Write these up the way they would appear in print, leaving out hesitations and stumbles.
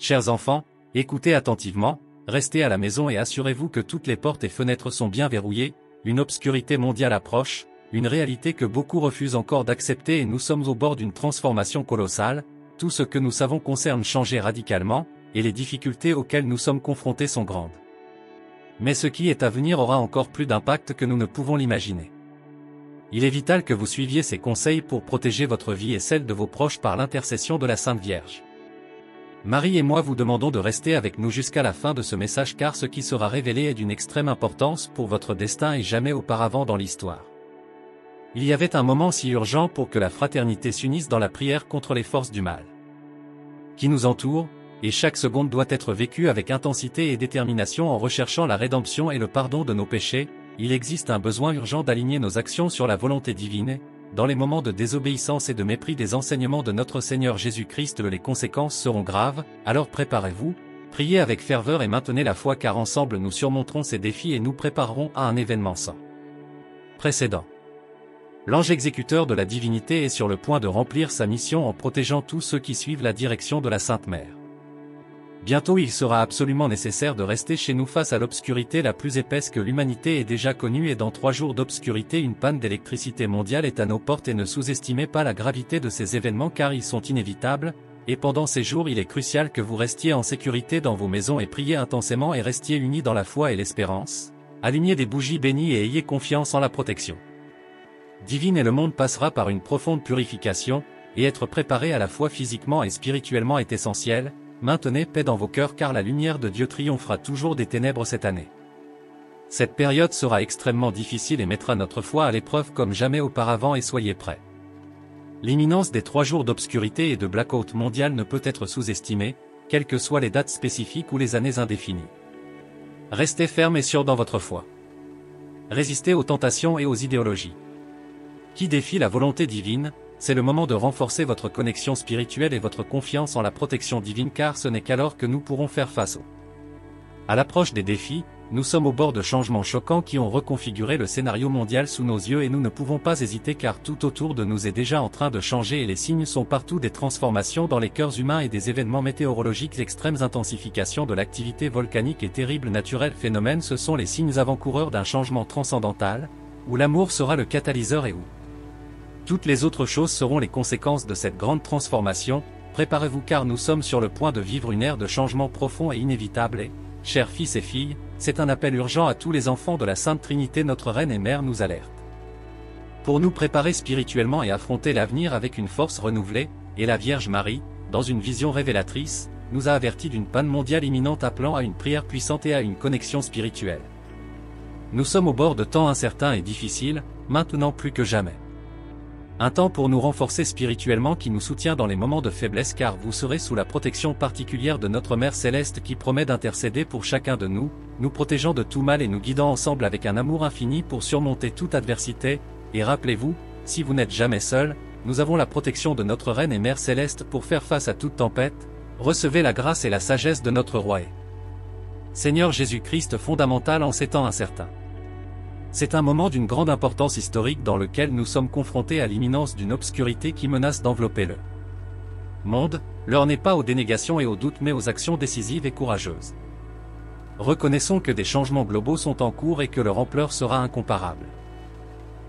Chers enfants, écoutez attentivement, restez à la maison et assurez-vous que toutes les portes et fenêtres sont bien verrouillées, une obscurité mondiale approche, une réalité que beaucoup refusent encore d'accepter et nous sommes au bord d'une transformation colossale, tout ce que nous savons concerne changer radicalement, et les difficultés auxquelles nous sommes confrontés sont grandes. Mais ce qui est à venir aura encore plus d'impact que nous ne pouvons l'imaginer. Il est vital que vous suiviez ces conseils pour protéger votre vie et celle de vos proches par l'intercession de la Sainte Vierge. Marie et moi vous demandons de rester avec nous jusqu'à la fin de ce message car ce qui sera révélé est d'une extrême importance pour votre destin et jamais auparavant dans l'histoire. Il y avait un moment si urgent pour que la fraternité s'unisse dans la prière contre les forces du mal qui nous entourent, et chaque seconde doit être vécue avec intensité et détermination en recherchant la rédemption et le pardon de nos péchés. Il existe un besoin urgent d'aligner nos actions sur la volonté divine. Dans les moments de désobéissance et de mépris des enseignements de notre Seigneur Jésus-Christ, les conséquences seront graves, alors préparez-vous, priez avec ferveur et maintenez la foi car ensemble nous surmonterons ces défis et nous préparerons à un événement sans précédent. L'ange exécuteur de la divinité est sur le point de remplir sa mission en protégeant tous ceux qui suivent la direction de la Sainte Mère. Bientôt il sera absolument nécessaire de rester chez nous face à l'obscurité la plus épaisse que l'humanité ait déjà connue et dans 3 jours d'obscurité une panne d'électricité mondiale est à nos portes et ne sous-estimez pas la gravité de ces événements car ils sont inévitables, et pendant ces jours il est crucial que vous restiez en sécurité dans vos maisons et priez intensément et restiez unis dans la foi et l'espérance, alignez des bougies bénies et ayez confiance en la protection divine et le monde passera par une profonde purification, et être préparé à la fois physiquement et spirituellement est essentiel. Maintenez paix dans vos cœurs car la lumière de Dieu triomphera toujours des ténèbres cette année. Cette période sera extrêmement difficile et mettra notre foi à l'épreuve comme jamais auparavant et soyez prêts. L'imminence des 3 jours d'obscurité et de blackout mondial ne peut être sous-estimée, quelles que soient les dates spécifiques ou les années indéfinies. Restez ferme et sûr dans votre foi. Résistez aux tentations et aux idéologies qui défient la volonté divine. C'est le moment de renforcer votre connexion spirituelle et votre confiance en la protection divine car ce n'est qu'alors que nous pourrons faire face à l'approche des défis. Nous sommes au bord de changements choquants qui ont reconfiguré le scénario mondial sous nos yeux et nous ne pouvons pas hésiter car tout autour de nous est déjà en train de changer et les signes sont partout, des transformations dans les cœurs humains et des événements météorologiques, extrêmes intensification de l'activité volcanique et terribles naturels phénomènes, ce sont les signes avant-coureurs d'un changement transcendantal, où l'amour sera le catalyseur et où toutes les autres choses seront les conséquences de cette grande transformation. Préparez-vous car nous sommes sur le point de vivre une ère de changement profond et inévitable et, chers fils et filles, c'est un appel urgent à tous les enfants de la Sainte Trinité. Notre Reine et Mère nous alerte pour nous préparer spirituellement et affronter l'avenir avec une force renouvelée, et la Vierge Marie, dans une vision révélatrice, nous a avertis d'une panne mondiale imminente appelant à une prière puissante et à une connexion spirituelle. Nous sommes au bord de temps incertains et difficiles, maintenant plus que jamais. Un temps pour nous renforcer spirituellement qui nous soutient dans les moments de faiblesse car vous serez sous la protection particulière de notre Mère Céleste qui promet d'intercéder pour chacun de nous, nous protégeant de tout mal et nous guidant ensemble avec un amour infini pour surmonter toute adversité. Et rappelez-vous, si vous n'êtes jamais seul, nous avons la protection de notre Reine et Mère Céleste pour faire face à toute tempête. Recevez la grâce et la sagesse de notre Roi et Seigneur Jésus-Christ fondamental en ces temps incertains. C'est un moment d'une grande importance historique dans lequel nous sommes confrontés à l'imminence d'une obscurité qui menace d'envelopper le monde. L'heure n'est pas aux dénégations et aux doutes mais aux actions décisives et courageuses. Reconnaissons que des changements globaux sont en cours et que leur ampleur sera incomparable.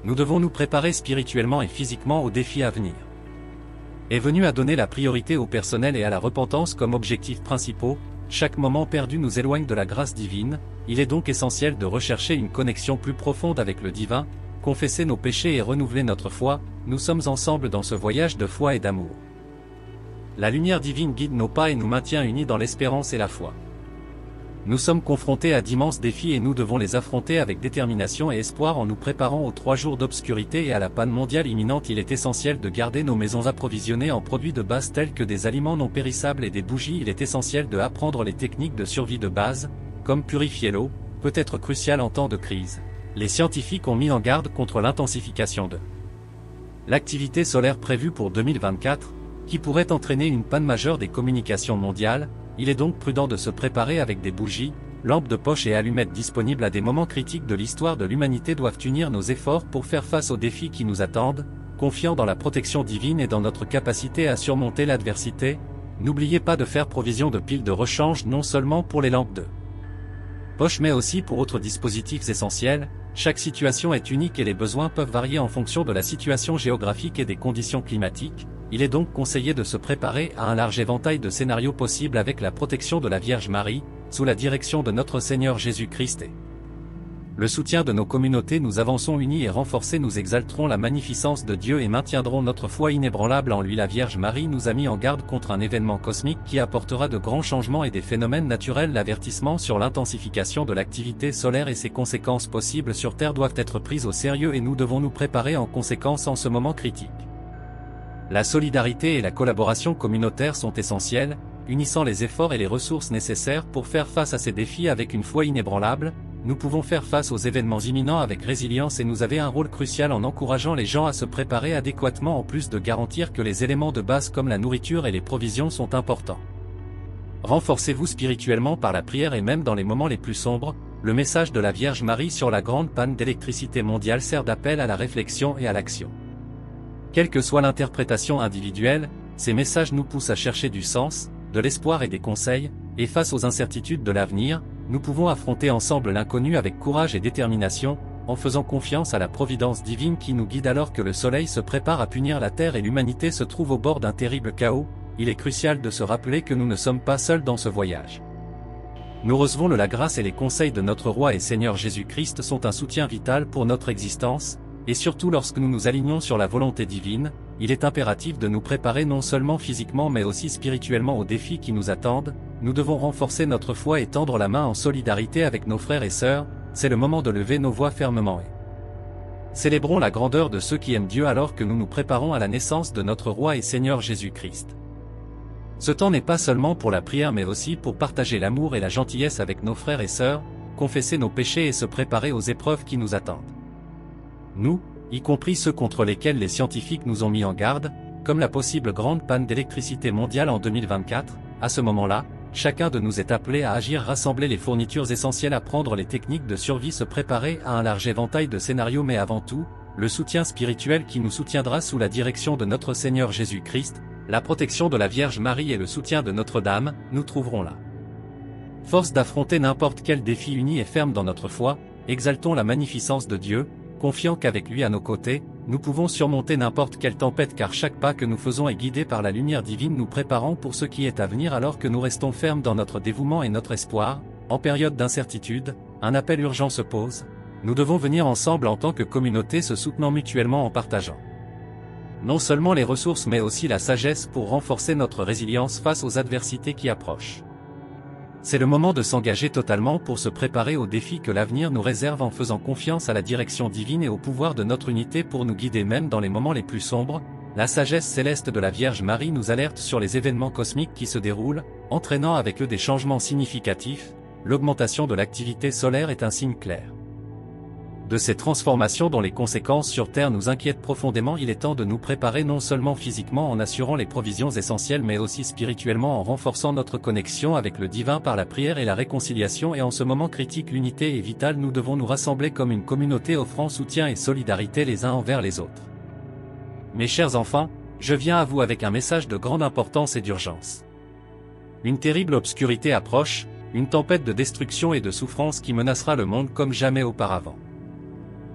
Nous devons nous préparer spirituellement et physiquement aux défis à venir. Est venu à donner la priorité au personnel et à la repentance comme objectifs principaux. Chaque moment perdu nous éloigne de la grâce divine, il est donc essentiel de rechercher une connexion plus profonde avec le divin, confesser nos péchés et renouveler notre foi. Nous sommes ensemble dans ce voyage de foi et d'amour. La lumière divine guide nos pas et nous maintient unis dans l'espérance et la foi. Nous sommes confrontés à d'immenses défis et nous devons les affronter avec détermination et espoir en nous préparant aux 3 jours d'obscurité et à la panne mondiale imminente. Il est essentiel de garder nos maisons approvisionnées en produits de base tels que des aliments non périssables et des bougies. Il est essentiel de apprendre les techniques de survie de base, comme purifier l'eau, peut être crucial en temps de crise. Les scientifiques ont mis en garde contre l'intensification de l'activité solaire prévue pour 2024, qui pourrait entraîner une panne majeure des communications mondiales. Il est donc prudent de se préparer avec des bougies, lampes de poche et allumettes disponibles à des moments critiques de l'histoire de l'humanité doivent unir nos efforts pour faire face aux défis qui nous attendent, confiant dans la protection divine et dans notre capacité à surmonter l'adversité. N'oubliez pas de faire provision de piles de rechange non seulement pour les lampes de poche mais aussi pour autres dispositifs essentiels. Chaque situation est unique et les besoins peuvent varier en fonction de la situation géographique et des conditions climatiques. Il est donc conseillé de se préparer à un large éventail de scénarios possibles avec la protection de la Vierge Marie, sous la direction de notre Seigneur Jésus-Christ et le soutien de nos communautés. Nous avançons unis et renforcés, nous exalterons la magnificence de Dieu et maintiendrons notre foi inébranlable en lui. La Vierge Marie nous a mis en garde contre un événement cosmique qui apportera de grands changements et des phénomènes naturels. L'avertissement sur l'intensification de l'activité solaire et ses conséquences possibles sur Terre doivent être prises au sérieux et nous devons nous préparer en conséquence en ce moment critique. La solidarité et la collaboration communautaire sont essentielles, unissant les efforts et les ressources nécessaires pour faire face à ces défis avec une foi inébranlable. Nous pouvons faire face aux événements imminents avec résilience et nous avez un rôle crucial en encourageant les gens à se préparer adéquatement en plus de garantir que les éléments de base comme la nourriture et les provisions sont importants. Renforcez-vous spirituellement par la prière et même dans les moments les plus sombres, le message de la Vierge Marie sur la grande panne d'électricité mondiale sert d'appel à la réflexion et à l'action. Quelle que soit l'interprétation individuelle, ces messages nous poussent à chercher du sens, de l'espoir et des conseils, et face aux incertitudes de l'avenir, nous pouvons affronter ensemble l'inconnu avec courage et détermination, en faisant confiance à la providence divine qui nous guide alors que le soleil se prépare à punir la terre et l'humanité se trouve au bord d'un terrible chaos. Il est crucial de se rappeler que nous ne sommes pas seuls dans ce voyage. Nous recevons la grâce et les conseils de notre Roi et Seigneur Jésus-Christ sont un soutien vital pour notre existence, et surtout lorsque nous nous alignons sur la volonté divine, il est impératif de nous préparer non seulement physiquement mais aussi spirituellement aux défis qui nous attendent. Nous devons renforcer notre foi et tendre la main en solidarité avec nos frères et sœurs. C'est le moment de lever nos voix fermement et célébrons la grandeur de ceux qui aiment Dieu alors que nous nous préparons à la naissance de notre Roi et Seigneur Jésus-Christ. Ce temps n'est pas seulement pour la prière mais aussi pour partager l'amour et la gentillesse avec nos frères et sœurs, confesser nos péchés et se préparer aux épreuves qui nous attendent. Nous, y compris ceux contre lesquels les scientifiques nous ont mis en garde, comme la possible grande panne d'électricité mondiale en 2024, à ce moment-là, chacun de nous est appelé à agir, rassembler les fournitures essentielles, apprendre les techniques de survie, se préparer à un large éventail de scénarios mais avant tout, le soutien spirituel qui nous soutiendra sous la direction de notre Seigneur Jésus-Christ, la protection de la Vierge Marie et le soutien de Notre-Dame, nous trouverons là force d'affronter n'importe quel défi. Unis et fermes dans notre foi, exaltons la magnificence de Dieu, confiant qu'avec lui à nos côtés, nous pouvons surmonter n'importe quelle tempête car chaque pas que nous faisons est guidé par la lumière divine, nous préparant pour ce qui est à venir alors que nous restons fermes dans notre dévouement et notre espoir. En période d'incertitude, un appel urgent se pose. Nous devons venir ensemble en tant que communauté, se soutenant mutuellement en partageant non seulement les ressources mais aussi la sagesse pour renforcer notre résilience face aux adversités qui approchent. C'est le moment de s'engager totalement pour se préparer aux défis que l'avenir nous réserve en faisant confiance à la direction divine et au pouvoir de notre unité pour nous guider même dans les moments les plus sombres. La sagesse céleste de la Vierge Marie nous alerte sur les événements cosmiques qui se déroulent, entraînant avec eux des changements significatifs. L'augmentation de l'activité solaire est un signe clair de ces transformations dont les conséquences sur Terre nous inquiètent profondément. Il est temps de nous préparer non seulement physiquement en assurant les provisions essentielles mais aussi spirituellement en renforçant notre connexion avec le divin par la prière et la réconciliation. Et en ce moment critique, l'unité est vitale. Nous devons nous rassembler comme une communauté offrant soutien et solidarité les uns envers les autres. Mes chers enfants, je viens à vous avec un message de grande importance et d'urgence. Une terrible obscurité approche, une tempête de destruction et de souffrance qui menacera le monde comme jamais auparavant.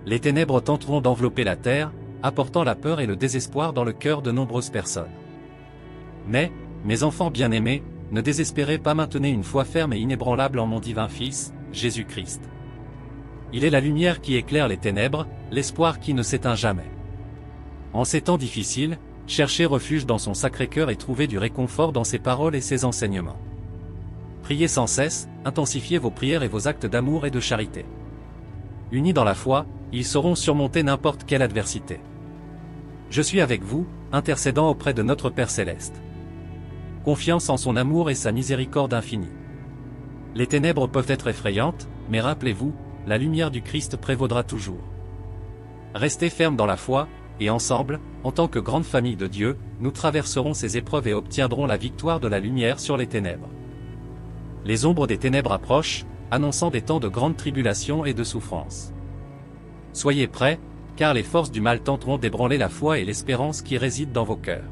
Les ténèbres tenteront d'envelopper la terre, apportant la peur et le désespoir dans le cœur de nombreuses personnes. Mais, mes enfants bien-aimés, ne désespérez pas, maintenez une foi ferme et inébranlable en mon divin Fils, Jésus-Christ. Il est la lumière qui éclaire les ténèbres, l'espoir qui ne s'éteint jamais. En ces temps difficiles, cherchez refuge dans son Sacré-Cœur et trouvez du réconfort dans ses paroles et ses enseignements. Priez sans cesse, intensifiez vos prières et vos actes d'amour et de charité. Unis dans la foi, ils sauront surmonter n'importe quelle adversité. Je suis avec vous, intercédant auprès de notre Père Céleste. Confiance en son amour et sa miséricorde infinie. Les ténèbres peuvent être effrayantes, mais rappelez-vous, la lumière du Christ prévaudra toujours. Restez fermes dans la foi, et ensemble, en tant que grande famille de Dieu, nous traverserons ces épreuves et obtiendrons la victoire de la lumière sur les ténèbres. Les ombres des ténèbres approchent, annonçant des temps de grande tribulation et de souffrance. Soyez prêts, car les forces du mal tenteront d'ébranler la foi et l'espérance qui résident dans vos cœurs.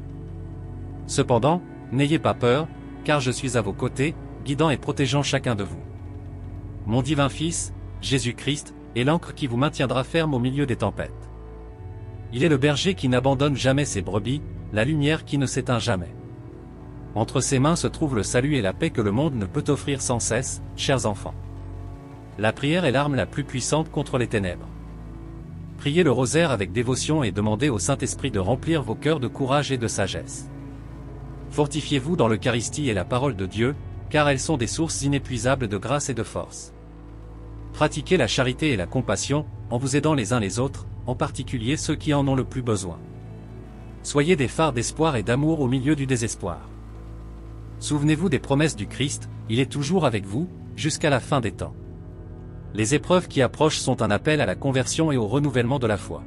Cependant, n'ayez pas peur, car je suis à vos côtés, guidant et protégeant chacun de vous. Mon divin Fils, Jésus-Christ, est l'ancre qui vous maintiendra ferme au milieu des tempêtes. Il est le berger qui n'abandonne jamais ses brebis, la lumière qui ne s'éteint jamais. Entre ses mains se trouve le salut et la paix que le monde ne peut offrir sans cesse, chers enfants. La prière est l'arme la plus puissante contre les ténèbres. Priez le rosaire avec dévotion et demandez au Saint-Esprit de remplir vos cœurs de courage et de sagesse. Fortifiez-vous dans l'Eucharistie et la parole de Dieu, car elles sont des sources inépuisables de grâce et de force. Pratiquez la charité et la compassion, en vous aidant les uns les autres, en particulier ceux qui en ont le plus besoin. Soyez des phares d'espoir et d'amour au milieu du désespoir. Souvenez-vous des promesses du Christ, il est toujours avec vous, jusqu'à la fin des temps. Les épreuves qui approchent sont un appel à la conversion et au renouvellement de la foi.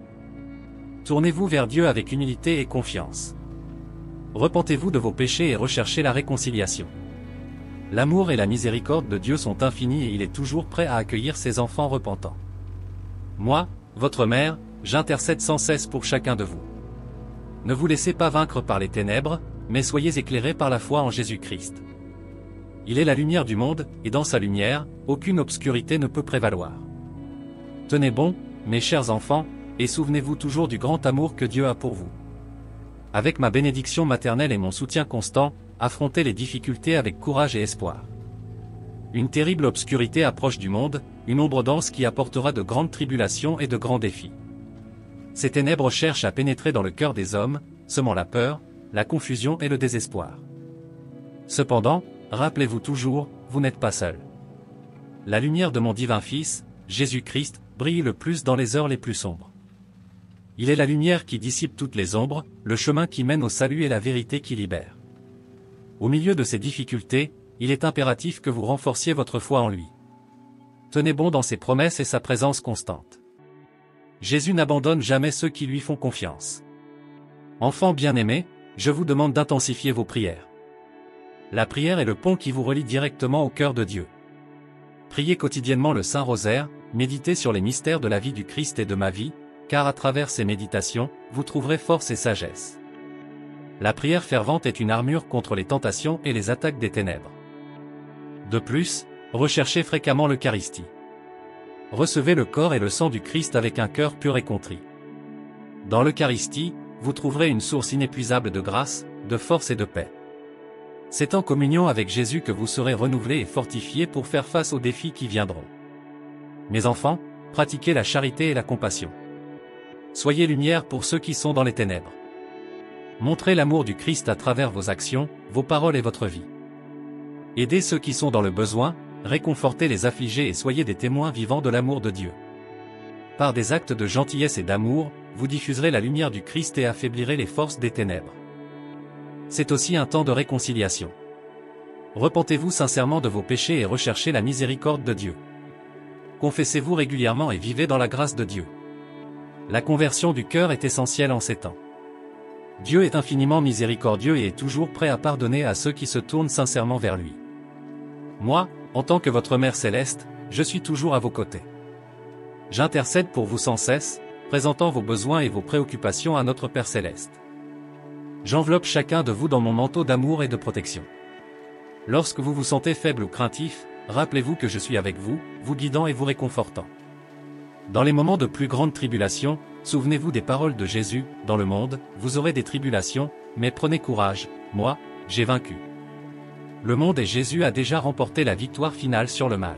Tournez-vous vers Dieu avec humilité et confiance. Repentez-vous de vos péchés et recherchez la réconciliation. L'amour et la miséricorde de Dieu sont infinis et il est toujours prêt à accueillir ses enfants repentants. Moi, votre mère, j'intercède sans cesse pour chacun de vous. Ne vous laissez pas vaincre par les ténèbres, mais soyez éclairés par la foi en Jésus-Christ. Il est la lumière du monde, et dans sa lumière, aucune obscurité ne peut prévaloir. Tenez bon, mes chers enfants, et souvenez-vous toujours du grand amour que Dieu a pour vous. Avec ma bénédiction maternelle et mon soutien constant, affrontez les difficultés avec courage et espoir. Une terrible obscurité approche du monde, une ombre dense qui apportera de grandes tribulations et de grands défis. Ces ténèbres cherchent à pénétrer dans le cœur des hommes, semant la peur, la confusion et le désespoir. Cependant, rappelez-vous toujours, vous n'êtes pas seul. La lumière de mon divin Fils, Jésus-Christ, brille le plus dans les heures les plus sombres. Il est la lumière qui dissipe toutes les ombres, le chemin qui mène au salut et la vérité qui libère. Au milieu de ces difficultés, il est impératif que vous renforciez votre foi en lui. Tenez bon dans ses promesses et sa présence constante. Jésus n'abandonne jamais ceux qui lui font confiance. Enfants bien-aimés, je vous demande d'intensifier vos prières. La prière est le pont qui vous relie directement au cœur de Dieu. Priez quotidiennement le Saint Rosaire, méditez sur les mystères de la vie du Christ et de ma vie, car à travers ces méditations, vous trouverez force et sagesse. La prière fervente est une armure contre les tentations et les attaques des ténèbres. De plus, recherchez fréquemment l'Eucharistie. Recevez le corps et le sang du Christ avec un cœur pur et contrit. Dans l'Eucharistie, vous trouverez une source inépuisable de grâce, de force et de paix. C'est en communion avec Jésus que vous serez renouvelés et fortifiés pour faire face aux défis qui viendront. Mes enfants, pratiquez la charité et la compassion. Soyez lumière pour ceux qui sont dans les ténèbres. Montrez l'amour du Christ à travers vos actions, vos paroles et votre vie. Aidez ceux qui sont dans le besoin, réconfortez les affligés et soyez des témoins vivants de l'amour de Dieu. Par des actes de gentillesse et d'amour, vous diffuserez la lumière du Christ et affaiblirez les forces des ténèbres. C'est aussi un temps de réconciliation. Repentez-vous sincèrement de vos péchés et recherchez la miséricorde de Dieu. Confessez-vous régulièrement et vivez dans la grâce de Dieu. La conversion du cœur est essentielle en ces temps. Dieu est infiniment miséricordieux et est toujours prêt à pardonner à ceux qui se tournent sincèrement vers lui. Moi, en tant que votre Mère céleste, je suis toujours à vos côtés. J'intercède pour vous sans cesse, présentant vos besoins et vos préoccupations à notre Père céleste. J'enveloppe chacun de vous dans mon manteau d'amour et de protection. Lorsque vous vous sentez faible ou craintif, rappelez-vous que je suis avec vous, vous guidant et vous réconfortant. Dans les moments de plus grande tribulation, souvenez-vous des paroles de Jésus, dans le monde, vous aurez des tribulations, mais prenez courage, moi, j'ai vaincu. Le monde et Jésus a déjà remporté la victoire finale sur le mal.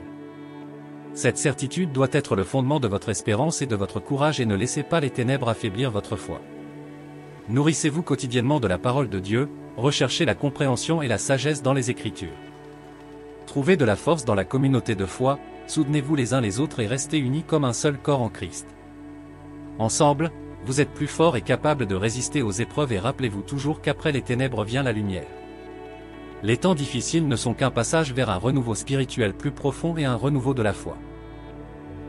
Cette certitude doit être le fondement de votre espérance et de votre courage et ne laissez pas les ténèbres affaiblir votre foi. Nourrissez-vous quotidiennement de la parole de Dieu, recherchez la compréhension et la sagesse dans les Écritures. Trouvez de la force dans la communauté de foi, soutenez-vous les uns les autres et restez unis comme un seul corps en Christ. Ensemble, vous êtes plus forts et capables de résister aux épreuves et rappelez-vous toujours qu'après les ténèbres vient la lumière. Les temps difficiles ne sont qu'un passage vers un renouveau spirituel plus profond et un renouveau de la foi.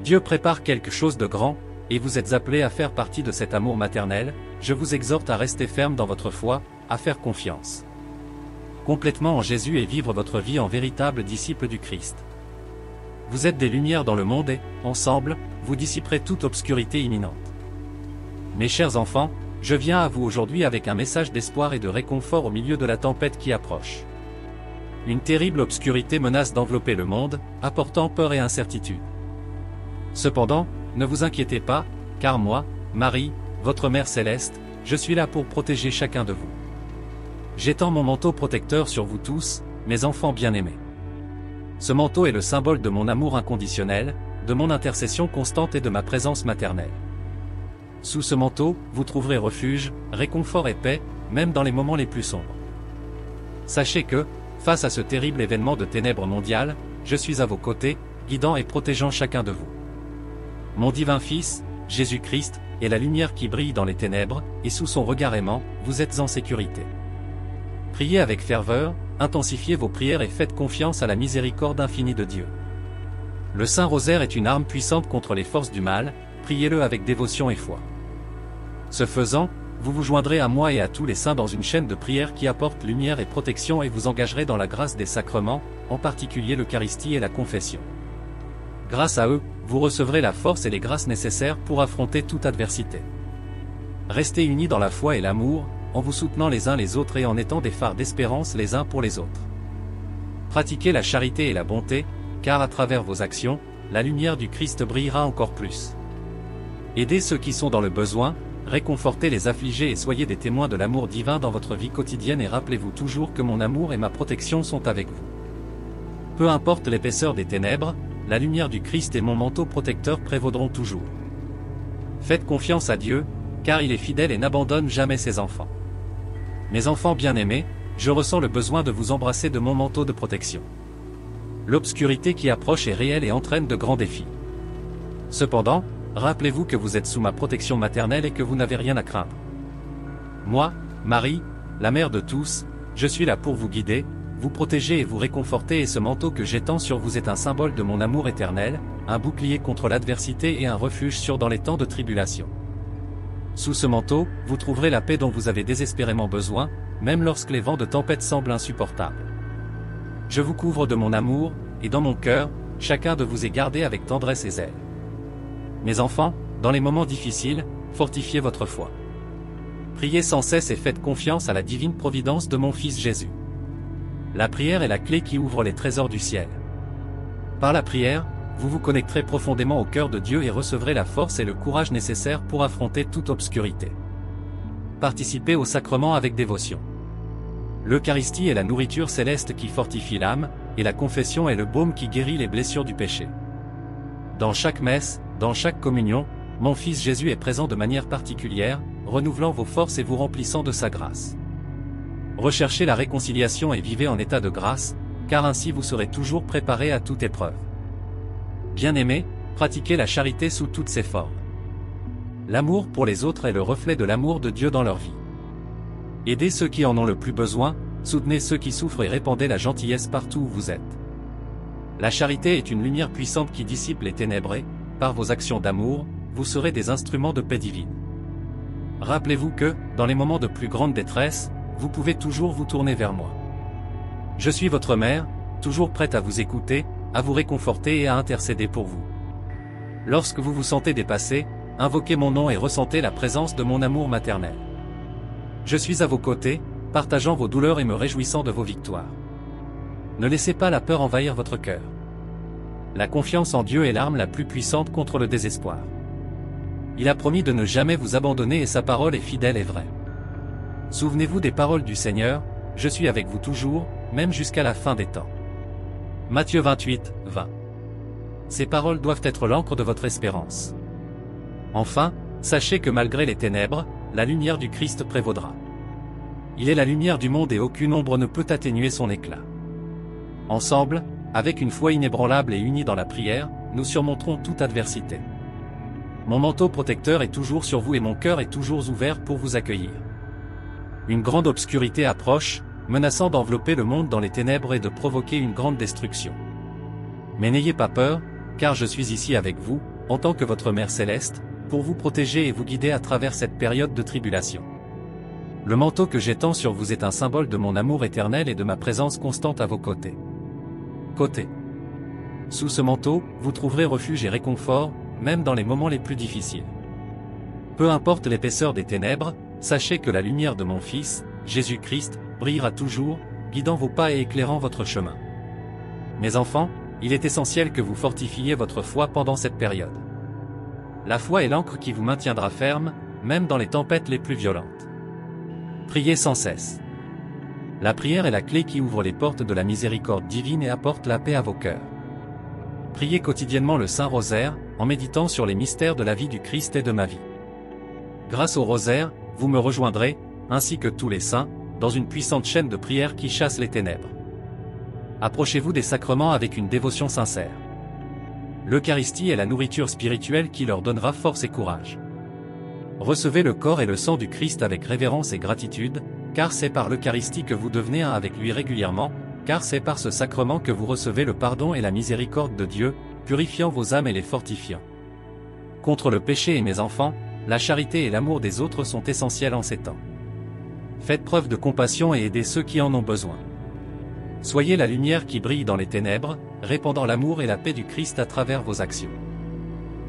Dieu prépare quelque chose de grand, et vous êtes appelés à faire partie de cet amour maternel. Je vous exhorte à rester ferme dans votre foi, à faire confiance complètement en Jésus et vivre votre vie en véritable disciple du Christ. Vous êtes des lumières dans le monde et, ensemble, vous dissiperez toute obscurité imminente. Mes chers enfants, Je viens à vous aujourd'hui avec un message d'espoir et de réconfort au milieu de la tempête qui approche. Une terrible obscurité menace d'envelopper le monde, apportant peur et incertitude. Cependant, ne vous inquiétez pas, car moi, Marie, votre Mère Céleste, je suis là pour protéger chacun de vous. J'étends mon manteau protecteur sur vous tous, mes enfants bien-aimés. Ce manteau est le symbole de mon amour inconditionnel, de mon intercession constante et de ma présence maternelle. Sous ce manteau, vous trouverez refuge, réconfort et paix, même dans les moments les plus sombres. Sachez que, face à ce terrible événement de ténèbres mondiales, je suis à vos côtés, guidant et protégeant chacun de vous. Mon divin Fils, Jésus-Christ, est la lumière qui brille dans les ténèbres, et sous son regard aimant, vous êtes en sécurité. Priez avec ferveur, intensifiez vos prières et faites confiance à la miséricorde infinie de Dieu. Le Saint Rosaire est une arme puissante contre les forces du mal, priez-le avec dévotion et foi. Ce faisant, vous vous joindrez à moi et à tous les saints dans une chaîne de prière qui apporte lumière et protection et vous engagerez dans la grâce des sacrements, en particulier l'Eucharistie et la confession. Grâce à eux, vous recevrez la force et les grâces nécessaires pour affronter toute adversité. Restez unis dans la foi et l'amour, en vous soutenant les uns les autres et en étant des phares d'espérance les uns pour les autres. Pratiquez la charité et la bonté, car à travers vos actions, la lumière du Christ brillera encore plus. Aidez ceux qui sont dans le besoin, réconfortez les affligés et soyez des témoins de l'amour divin dans votre vie quotidienne et rappelez-vous toujours que mon amour et ma protection sont avec vous. Peu importe l'épaisseur des ténèbres, la lumière du Christ et mon manteau protecteur prévaudront toujours. Faites confiance à Dieu, car il est fidèle et n'abandonne jamais ses enfants. Mes enfants bien-aimés, je ressens le besoin de vous embrasser de mon manteau de protection. L'obscurité qui approche est réelle et entraîne de grands défis. Cependant, rappelez-vous que vous êtes sous ma protection maternelle et que vous n'avez rien à craindre. Moi, Marie, la mère de tous, je suis là pour vous guider, vous protéger et vous réconforter et ce manteau que j'étends sur vous est un symbole de mon amour éternel, un bouclier contre l'adversité et un refuge sûr dans les temps de tribulation. Sous ce manteau, vous trouverez la paix dont vous avez désespérément besoin, même lorsque les vents de tempête semblent insupportables. Je vous couvre de mon amour, et dans mon cœur, chacun de vous est gardé avec tendresse et zèle. Mes enfants, dans les moments difficiles, fortifiez votre foi. Priez sans cesse et faites confiance à la divine providence de mon Fils Jésus. La prière est la clé qui ouvre les trésors du ciel. Par la prière, vous vous connecterez profondément au cœur de Dieu et recevrez la force et le courage nécessaires pour affronter toute obscurité. Participez au sacrement avec dévotion. L'Eucharistie est la nourriture céleste qui fortifie l'âme, et la confession est le baume qui guérit les blessures du péché. Dans chaque messe, dans chaque communion, mon Fils Jésus est présent de manière particulière, renouvelant vos forces et vous remplissant de sa grâce. Recherchez la réconciliation et vivez en état de grâce, car ainsi vous serez toujours préparés à toute épreuve. Bien-aimés, pratiquez la charité sous toutes ses formes. L'amour pour les autres est le reflet de l'amour de Dieu dans leur vie. Aidez ceux qui en ont le plus besoin, soutenez ceux qui souffrent et répandez la gentillesse partout où vous êtes. La charité est une lumière puissante qui dissipe les ténèbres et, par vos actions d'amour, vous serez des instruments de paix divine. Rappelez-vous que, dans les moments de plus grande détresse, vous pouvez toujours vous tourner vers moi. Je suis votre mère, toujours prête à vous écouter, à vous réconforter et à intercéder pour vous. Lorsque vous vous sentez dépassé, invoquez mon nom et ressentez la présence de mon amour maternel. Je suis à vos côtés, partageant vos douleurs et me réjouissant de vos victoires. Ne laissez pas la peur envahir votre cœur. La confiance en Dieu est l'arme la plus puissante contre le désespoir. Il a promis de ne jamais vous abandonner et sa parole est fidèle et vraie. Souvenez-vous des paroles du Seigneur, je suis avec vous toujours, même jusqu'à la fin des temps. Matthieu 28, 20. Ces paroles doivent être l'encre de votre espérance. Enfin, sachez que malgré les ténèbres, la lumière du Christ prévaudra. Il est la lumière du monde et aucune ombre ne peut atténuer son éclat. Ensemble, avec une foi inébranlable et unie dans la prière, nous surmonterons toute adversité. Mon manteau protecteur est toujours sur vous et mon cœur est toujours ouvert pour vous accueillir. Une grande obscurité approche, menaçant d'envelopper le monde dans les ténèbres et de provoquer une grande destruction. Mais n'ayez pas peur, car je suis ici avec vous, en tant que votre Mère Céleste, pour vous protéger et vous guider à travers cette période de tribulation. Le manteau que j'étends sur vous est un symbole de mon amour éternel et de ma présence constante à vos côtés. Sous ce manteau, vous trouverez refuge et réconfort, même dans les moments les plus difficiles. Peu importe l'épaisseur des ténèbres, sachez que la lumière de mon Fils, Jésus-Christ, brillera toujours, guidant vos pas et éclairant votre chemin. Mes enfants, il est essentiel que vous fortifiez votre foi pendant cette période. La foi est l'ancre qui vous maintiendra ferme, même dans les tempêtes les plus violentes. Priez sans cesse. La prière est la clé qui ouvre les portes de la miséricorde divine et apporte la paix à vos cœurs. Priez quotidiennement le Saint Rosaire, en méditant sur les mystères de la vie du Christ et de ma vie. Grâce au Rosaire, vous me rejoindrez, ainsi que tous les saints, dans une puissante chaîne de prière qui chasse les ténèbres. Approchez-vous des sacrements avec une dévotion sincère. L'Eucharistie est la nourriture spirituelle qui leur donnera force et courage. Recevez le corps et le sang du Christ avec révérence et gratitude, car c'est par l'Eucharistie que vous devenez un avec lui régulièrement, car c'est par ce sacrement que vous recevez le pardon et la miséricorde de Dieu, purifiant vos âmes et les fortifiant. Contre le péché et mes enfants, la charité et l'amour des autres sont essentiels en ces temps. Faites preuve de compassion et aidez ceux qui en ont besoin. Soyez la lumière qui brille dans les ténèbres, répandant l'amour et la paix du Christ à travers vos actions.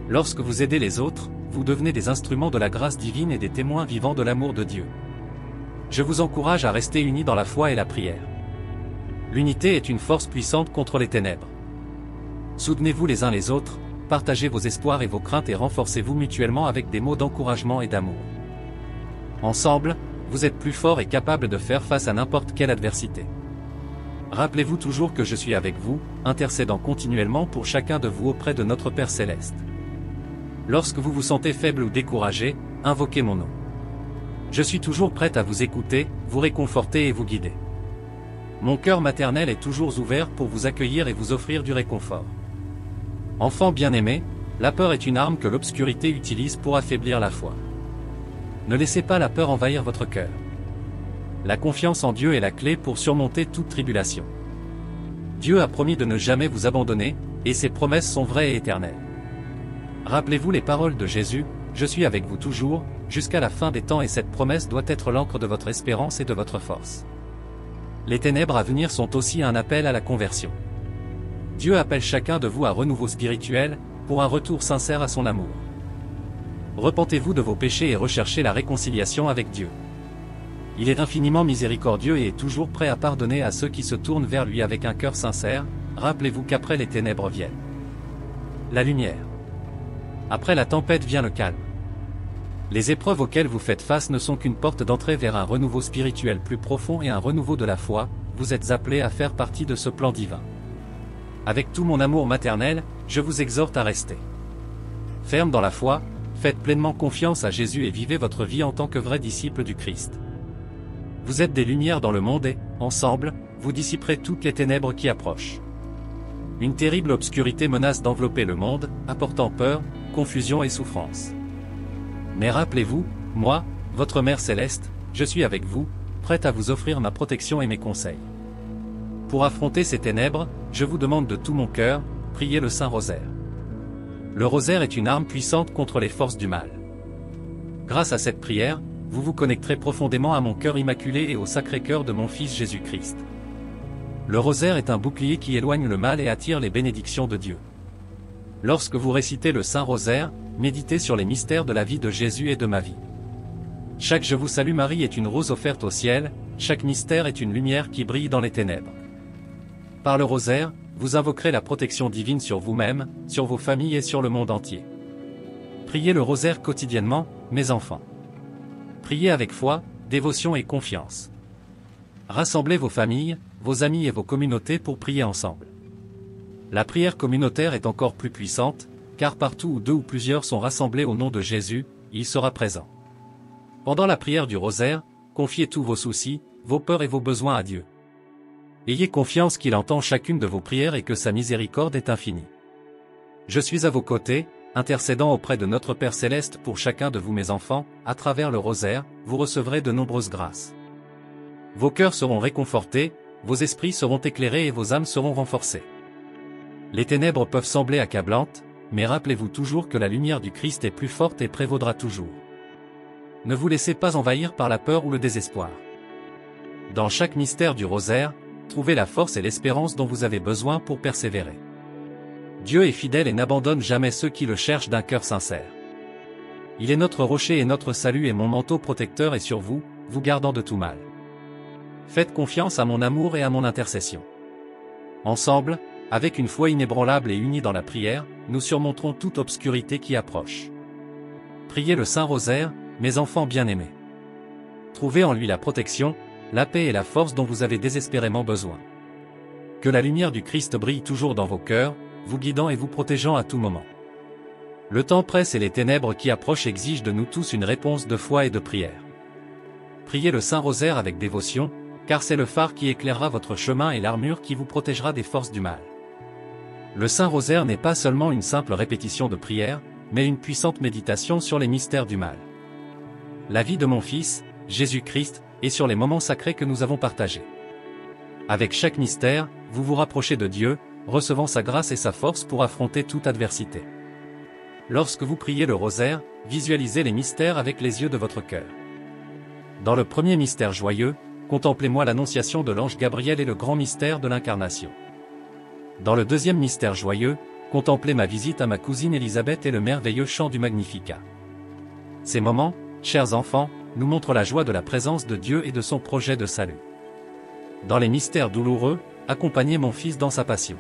Lorsque vous aidez les autres, vous devenez des instruments de la grâce divine et des témoins vivants de l'amour de Dieu. Je vous encourage à rester unis dans la foi et la prière. L'unité est une force puissante contre les ténèbres. Soutenez-vous les uns les autres, partagez vos espoirs et vos craintes et renforcez-vous mutuellement avec des mots d'encouragement et d'amour. Ensemble, vous êtes plus forts et capables de faire face à n'importe quelle adversité. Rappelez-vous toujours que je suis avec vous, intercédant continuellement pour chacun de vous auprès de notre Père Céleste. Lorsque vous vous sentez faible ou découragé, invoquez mon nom. Je suis toujours prête à vous écouter, vous réconforter et vous guider. Mon cœur maternel est toujours ouvert pour vous accueillir et vous offrir du réconfort. Enfants bien-aimés, la peur est une arme que l'obscurité utilise pour affaiblir la foi. Ne laissez pas la peur envahir votre cœur. La confiance en Dieu est la clé pour surmonter toute tribulation. Dieu a promis de ne jamais vous abandonner, et ses promesses sont vraies et éternelles. Rappelez-vous les paroles de Jésus, « Je suis avec vous toujours, jusqu'à la fin des temps » et cette promesse doit être l'encre de votre espérance et de votre force. Les ténèbres à venir sont aussi un appel à la conversion. Dieu appelle chacun de vous à renouveau spirituel, pour un retour sincère à son amour. Repentez-vous de vos péchés et recherchez la réconciliation avec Dieu. Il est infiniment miséricordieux et est toujours prêt à pardonner à ceux qui se tournent vers lui avec un cœur sincère. Rappelez-vous qu'après les ténèbres viennent la lumière. Après la tempête vient le calme. Les épreuves auxquelles vous faites face ne sont qu'une porte d'entrée vers un renouveau spirituel plus profond et un renouveau de la foi. Vous êtes appelés à faire partie de ce plan divin. Avec tout mon amour maternel, je vous exhorte à rester ferme dans la foi, faites pleinement confiance à Jésus et vivez votre vie en tant que vrais disciples du Christ. Vous êtes des lumières dans le monde et, ensemble, vous dissiperez toutes les ténèbres qui approchent. Une terrible obscurité menace d'envelopper le monde, apportant peur, confusion et souffrance. Mais rappelez-vous, moi, votre Mère Céleste, je suis avec vous, prête à vous offrir ma protection et mes conseils. Pour affronter ces ténèbres, je vous demande de tout mon cœur, priez le Saint Rosaire. Le Rosaire est une arme puissante contre les forces du mal. Grâce à cette prière, vous vous connecterez profondément à mon cœur immaculé et au Sacré-Cœur de mon Fils Jésus-Christ. Le Rosaire est un bouclier qui éloigne le mal et attire les bénédictions de Dieu. Lorsque vous récitez le Saint Rosaire, méditez sur les mystères de la vie de Jésus et de ma vie. Chaque Je vous salue Marie est une rose offerte au ciel, chaque mystère est une lumière qui brille dans les ténèbres. Par le Rosaire, vous invoquerez la protection divine sur vous-même, sur vos familles et sur le monde entier. Priez le Rosaire quotidiennement, mes enfants. Priez avec foi, dévotion et confiance. Rassemblez vos familles, vos amis et vos communautés pour prier ensemble. La prière communautaire est encore plus puissante, car partout où deux ou plusieurs sont rassemblés au nom de Jésus, il sera présent. Pendant la prière du Rosaire, confiez tous vos soucis, vos peurs et vos besoins à Dieu. Ayez confiance qu'il entend chacune de vos prières et que sa miséricorde est infinie. Je suis à vos côtés, intercédant auprès de notre Père Céleste pour chacun de vous mes enfants, à travers le Rosaire, vous recevrez de nombreuses grâces. Vos cœurs seront réconfortés, vos esprits seront éclairés et vos âmes seront renforcées. Les ténèbres peuvent sembler accablantes, mais rappelez-vous toujours que la lumière du Christ est plus forte et prévaudra toujours. Ne vous laissez pas envahir par la peur ou le désespoir. Dans chaque mystère du Rosaire, trouvez la force et l'espérance dont vous avez besoin pour persévérer. Dieu est fidèle et n'abandonne jamais ceux qui le cherchent d'un cœur sincère. Il est notre rocher et notre salut et mon manteau protecteur est sur vous, vous gardant de tout mal. Faites confiance à mon amour et à mon intercession. Ensemble, avec une foi inébranlable et unie dans la prière, nous surmonterons toute obscurité qui approche. Priez le Saint-Rosaire, mes enfants bien-aimés. Trouvez en lui la protection, la paix et la force dont vous avez désespérément besoin. Que la lumière du Christ brille toujours dans vos cœurs, vous guidant et vous protégeant à tout moment. Le temps presse et les ténèbres qui approchent exigent de nous tous une réponse de foi et de prière. Priez le Saint-Rosaire avec dévotion, car c'est le phare qui éclairera votre chemin et l'armure qui vous protégera des forces du mal. Le Saint-Rosaire n'est pas seulement une simple répétition de prière, mais une puissante méditation sur les mystères du mal. La vie de mon Fils, Jésus-Christ, et sur les moments sacrés que nous avons partagés. Avec chaque mystère, vous vous rapprochez de Dieu, recevant sa grâce et sa force pour affronter toute adversité. Lorsque vous priez le rosaire, visualisez les mystères avec les yeux de votre cœur. Dans le premier mystère joyeux, contemplez-moi l'annonciation de l'ange Gabriel et le grand mystère de l'incarnation. Dans le deuxième mystère joyeux, contemplez ma visite à ma cousine Élisabeth et le merveilleux chant du Magnificat. Ces moments, chers enfants, nous montrent la joie de la présence de Dieu et de son projet de salut. Dans les mystères douloureux, accompagnez mon Fils dans sa passion.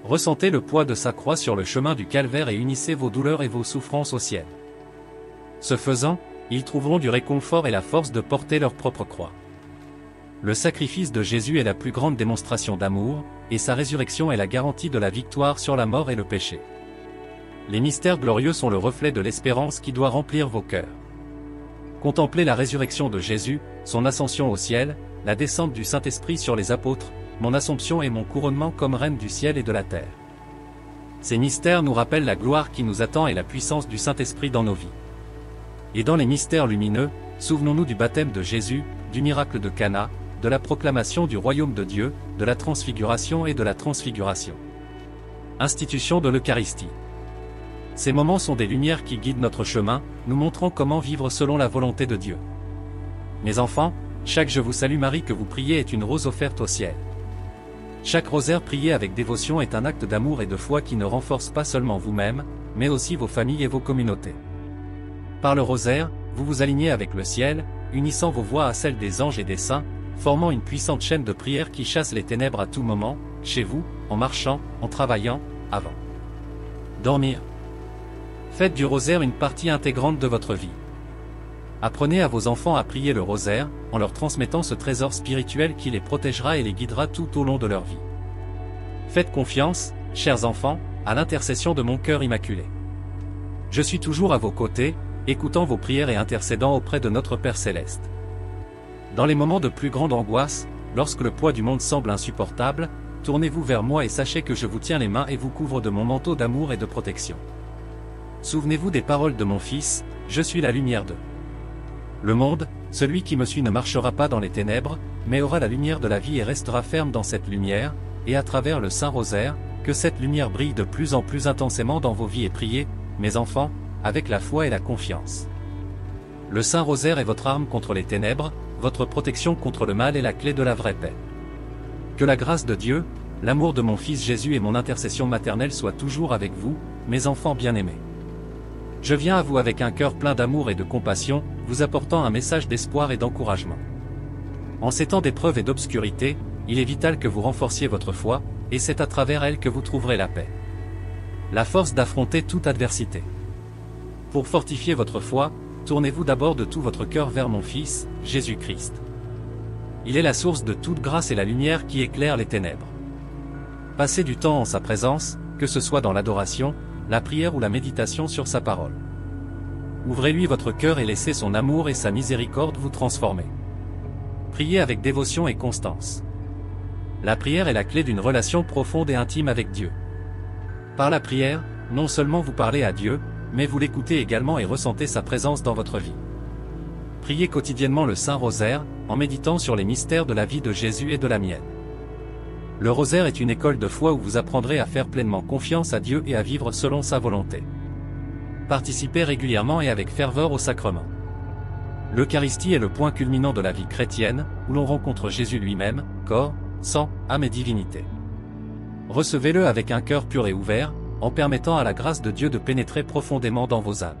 Ressentez le poids de sa croix sur le chemin du calvaire et unissez vos douleurs et vos souffrances au ciel. Ce faisant, ils trouveront du réconfort et la force de porter leur propre croix. Le sacrifice de Jésus est la plus grande démonstration d'amour, et sa résurrection est la garantie de la victoire sur la mort et le péché. Les mystères glorieux sont le reflet de l'espérance qui doit remplir vos cœurs. Contemplez la résurrection de Jésus, son ascension au ciel, la descente du Saint-Esprit sur les apôtres, mon assomption et mon couronnement comme reine du ciel et de la terre. Ces mystères nous rappellent la gloire qui nous attend et la puissance du Saint-Esprit dans nos vies. Et dans les mystères lumineux, souvenons-nous du baptême de Jésus, du miracle de Cana, de la proclamation du royaume de Dieu, de la transfiguration et de la transfiguration. Institution de l'Eucharistie. Ces moments sont des lumières qui guident notre chemin, nous montrant comment vivre selon la volonté de Dieu. Mes enfants, chaque Je vous salue Marie que vous priez est une rose offerte au ciel. Chaque rosaire prié avec dévotion est un acte d'amour et de foi qui ne renforce pas seulement vous-même, mais aussi vos familles et vos communautés. Par le rosaire, vous vous alignez avec le ciel, unissant vos voix à celles des anges et des saints, formant une puissante chaîne de prière qui chasse les ténèbres à tout moment, chez vous, en marchant, en travaillant, avant dormir. Faites du rosaire une partie intégrante de votre vie. Apprenez à vos enfants à prier le rosaire, en leur transmettant ce trésor spirituel qui les protégera et les guidera tout au long de leur vie. Faites confiance, chers enfants, à l'intercession de mon cœur immaculé. Je suis toujours à vos côtés, écoutant vos prières et intercédant auprès de notre Père Céleste. Dans les moments de plus grande angoisse, lorsque le poids du monde semble insupportable, tournez-vous vers moi et sachez que je vous tiens les mains et vous couvre de mon manteau d'amour et de protection. Souvenez-vous des paroles de mon Fils, je suis la lumière de le monde, celui qui me suit ne marchera pas dans les ténèbres, mais aura la lumière de la vie et restera ferme dans cette lumière, et à travers le Saint-Rosaire, que cette lumière brille de plus en plus intensément dans vos vies et priez, mes enfants, avec la foi et la confiance. Le Saint-Rosaire est votre arme contre les ténèbres, votre protection contre le mal et la clé de la vraie paix. Que la grâce de Dieu, l'amour de mon Fils Jésus et mon intercession maternelle soient toujours avec vous, mes enfants bien-aimés. Je viens à vous avec un cœur plein d'amour et de compassion, vous apportant un message d'espoir et d'encouragement. En ces temps d'épreuve et d'obscurité, il est vital que vous renforciez votre foi, et c'est à travers elle que vous trouverez la paix. La force d'affronter toute adversité. Pour fortifier votre foi, tournez-vous d'abord de tout votre cœur vers mon Fils, Jésus-Christ. Il est la source de toute grâce et la lumière qui éclaire les ténèbres. Passez du temps en sa présence, que ce soit dans l'adoration, la prière ou la méditation sur sa parole. Ouvrez-lui votre cœur et laissez son amour et sa miséricorde vous transformer. Priez avec dévotion et constance. La prière est la clé d'une relation profonde et intime avec Dieu. Par la prière, non seulement vous parlez à Dieu, mais vous l'écoutez également et ressentez sa présence dans votre vie. Priez quotidiennement le Saint-Rosaire, en méditant sur les mystères de la vie de Jésus et de la mienne. Le rosaire est une école de foi où vous apprendrez à faire pleinement confiance à Dieu et à vivre selon sa volonté. Participez régulièrement et avec ferveur au sacrement. L'Eucharistie est le point culminant de la vie chrétienne, où l'on rencontre Jésus lui-même, corps, sang, âme et divinité. Recevez-le avec un cœur pur et ouvert, en permettant à la grâce de Dieu de pénétrer profondément dans vos âmes.